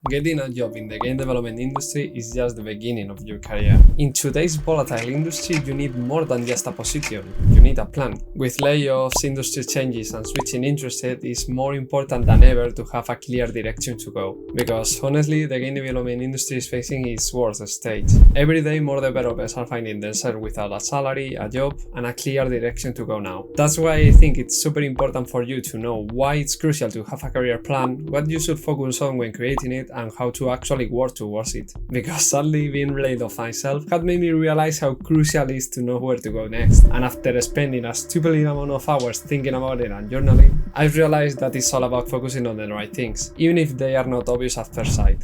Getting a job in the game development industry is just the beginning of your career. In today's volatile industry, you need more than just a position, you need a plan. With layoffs, industry changes and switching interests, it is more important than ever to have a clear direction to go. Because honestly, the game development industry is facing its worst stage. Every day more developers are finding themselves without a salary, a job, and a clear direction to go now. That's why I think it's super important for you to know why it's crucial to have a career plan, what you should focus on when creating it, and how to actually work towards it. Because sadly, being laid off myself had made me realize how crucial it is to know where to go next. And after spending a stupid amount of hours thinking about it and journaling, I've realized that it's all about focusing on the right things, even if they are not obvious at first sight.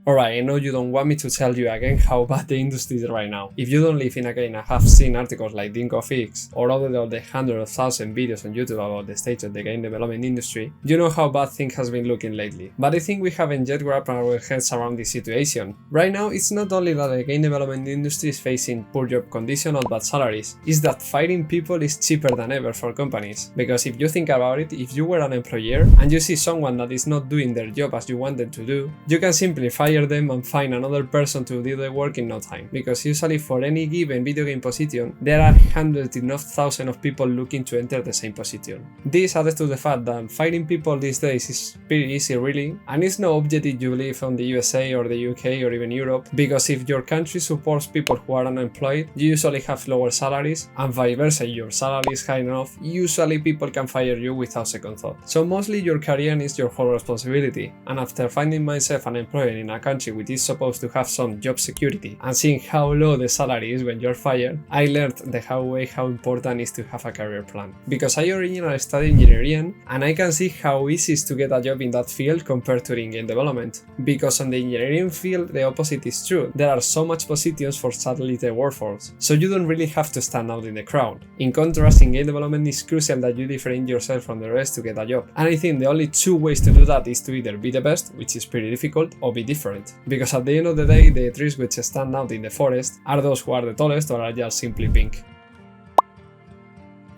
Alright, I know you don't want me to tell you again how bad the industry is right now. If you don't live in a game and have seen articles like DinkoFix or other than the hundreds of thousands videos on YouTube about the state of the game development industry, you know how bad things has been looking lately. But I think we haven't yet wrapped our heads around this situation. Right now, it's not only that the game development industry is facing poor job conditions or bad salaries, it's that firing people is cheaper than ever for companies. Because if you think about it, if you were an employer and you see someone that is not doing their job as you want them to do, you can simply fire them and find another person to do the work in no time, because usually for any given video game position there are hundreds if not thousands of people looking to enter the same position. This adds to the fact that firing people these days is pretty easy really, and it's no objective you live on the USA or the UK or even Europe, because if your country supports people who are unemployed, you usually have lower salaries, and vice versa, your salary is high enough, usually people can fire you without second thought. So mostly your career is your whole responsibility, and after finding myself unemployed in a country which is supposed to have some job security and seeing how low the salary is when you're fired, I learned the hard way how important it is to have a career plan. Because I originally studied engineering and I can see how easy it is to get a job in that field compared to in game development. Because on the engineering field the opposite is true, there are so much positions for sadly the workforce, so you don't really have to stand out in the crowd. In contrast, in game development it's crucial that you differentiate yourself from the rest to get a job, and I think the only two ways to do that is to either be the best, which is pretty difficult, or be different. Because at the end of the day, the trees which stand out in the forest are those who are the tallest or are just simply pink.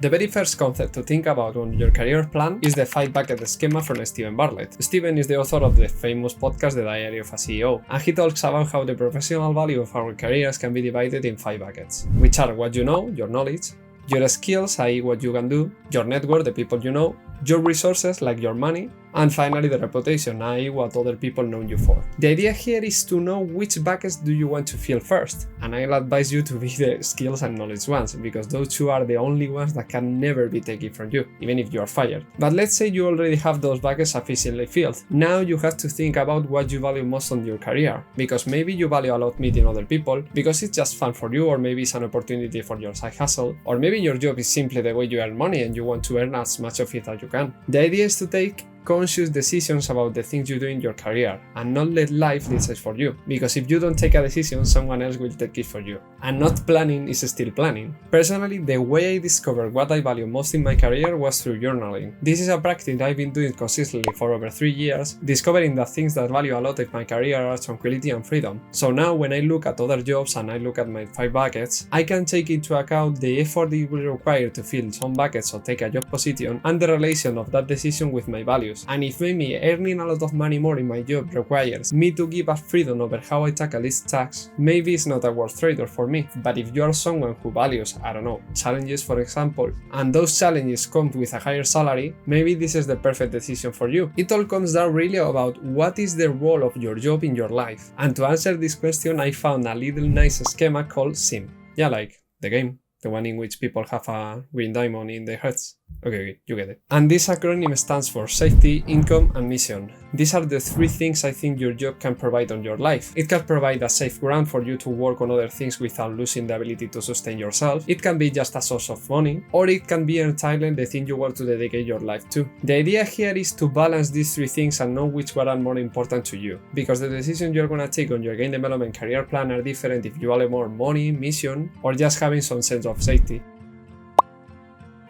The very first concept to think about on your career plan is the 5-bucket schema from Steven Bartlett. Steven is the author of the famous podcast The Diary of a CEO, and he talks about how the professional value of our careers can be divided in 5 buckets, which are what you know, your knowledge, your skills, i.e. what you can do, your network, the people you know, your resources like your money, and finally the reputation, i.e. what other people know you for. The idea here is to know which buckets do you want to fill first, and I'll advise you to be the skills and knowledge ones, because those two are the only ones that can never be taken from you, even if you are fired. But let's say you already have those buckets sufficiently filled. Now you have to think about what you value most on your career, because maybe you value a lot meeting other people, because it's just fun for you, or maybe it's an opportunity for your side hustle, or maybe your job is simply the way you earn money and you want to earn as much of it as you can. The idea is to take conscious decisions about the things you do in your career and not let life decide for you, because if you don't take a decision, someone else will take it for you, and not planning is still planning. Personally, the way I discovered what I value most in my career was through journaling. This is a practice I've been doing consistently for over 3 years, discovering that things that value a lot in my career are tranquility and freedom. So now when I look at other jobs and I look at my 5 buckets, I can take into account the effort it will require to fill some buckets or take a job position and the relation of that decision with my values. And if maybe earning a lot of money more in my job requires me to give up freedom over how I tackle these tasks, maybe it's not a worth trade-off for me. But if you are someone who values, I don't know, challenges for example, and those challenges come with a higher salary, maybe this is the perfect decision for you. It all comes down really about what is the role of your job in your life. And to answer this question, I found a little nice schema called SIM. Yeah, like the game, the one in which people have a green diamond in their heads. Okay, you get it. And this acronym stands for safety, income, and mission. These are the 3 things I think your job can provide on your life. It can provide a safe ground for you to work on other things without losing the ability to sustain yourself. It can be just a source of money, or it can be entirely the thing you want to dedicate your life to. The idea here is to balance these 3 things and know which one are more important to you, because the decisions you're gonna take on your game development career plan are different if you value more money, mission, or just having some sense of safety.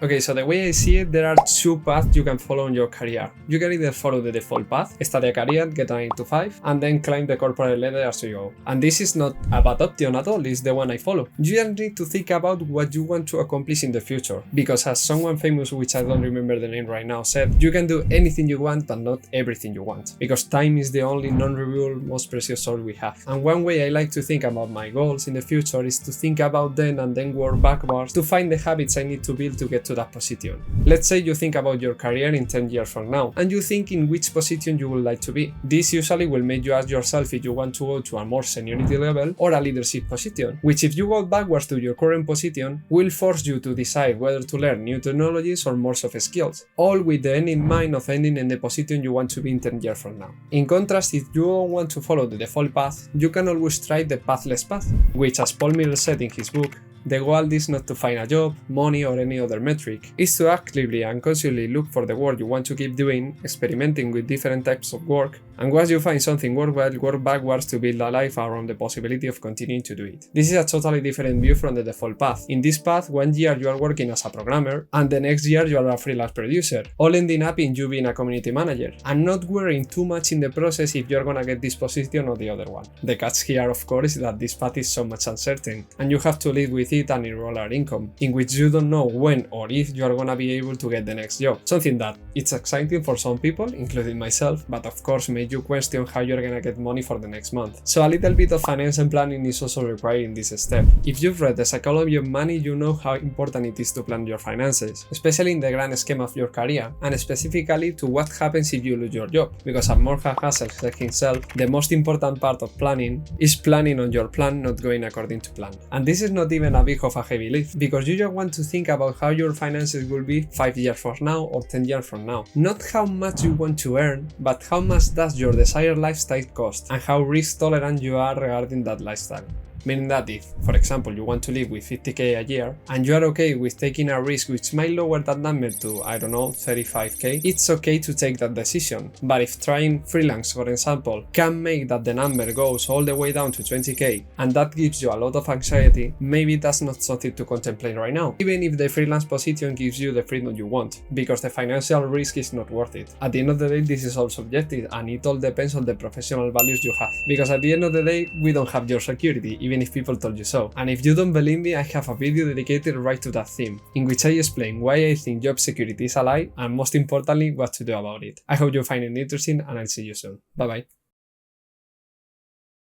Okay, so the way I see it, there are two paths you can follow in your career. You can either follow the default path, study a career, get an 8 to 5, and then climb the corporate ladder as you go. And this is not a bad option at all, it's the one I follow. You just need to think about what you want to accomplish in the future, because as someone famous, which I don't remember the name right now, said, you can do anything you want, but not everything you want, because time is the only non-renewable, most precious source we have. And one way I like to think about my goals in the future is to think about them and then work backwards to find the habits I need to build to get to that position. Let's say you think about your career in 10 years from now, and you think in which position you would like to be. This usually will make you ask yourself if you want to go to a more seniority level or a leadership position, which if you go backwards to your current position, will force you to decide whether to learn new technologies or more soft skills, all with the end in mind of ending in the position you want to be in 10 years from now. In contrast, if you don't want to follow the default path, you can always try the pathless path, which, as Paul Miller said in his book, the goal is not to find a job, money, or any other metric. It's to actively and consciously look for the work you want to keep doing, experimenting with different types of work, and once you find something worthwhile, work backwards to build a life around the possibility of continuing to do it. This is a totally different view from the default path. In this path, one year you are working as a programmer, and the next year you are a freelance producer, all ending up in you being a community manager, and not worrying too much in the process if you're gonna get this position or the other one. The catch here, of course, is that this path is so much uncertain, and you have to live with it and irregular income, in which you don't know when or if you are gonna be able to get the next job. Something that it's exciting for some people, including myself, but of course make you question how you're gonna get money for the next month. So a little bit of financial planning is also required in this step. If you've read The Psychology of Money, you know how important it is to plan your finances, especially in the grand scheme of your career, and specifically to what happens if you lose your job, because as Morgan Housel said himself, the most important part of planning is planning on your plan not going according to plan. And this is not even a big of a heavy lift, because you just want to think about how your finances will be 5 years from now or 10 years from now. Not how much you want to earn, but how much does your desired lifestyle cost, and how risk tolerant you are regarding that lifestyle. Meaning that if, for example, you want to live with 50k a year, and you are okay with taking a risk which might lower that number to, I don't know, 35k, it's okay to take that decision. But if trying freelance, for example, can make that the number goes all the way down to 20k, and that gives you a lot of anxiety, maybe that's not something to contemplate right now, even if the freelance position gives you the freedom you want, because the financial risk is not worth it. At the end of the day, this is all subjective, and it all depends on the professional values you have, because at the end of the day, we don't have your security, even if people told you so. And if you don't believe me, I have a video dedicated right to that theme, in which I explain why I think job security is a lie, and most importantly, what to do about it. I hope you find it interesting, and I'll see you soon. Bye bye.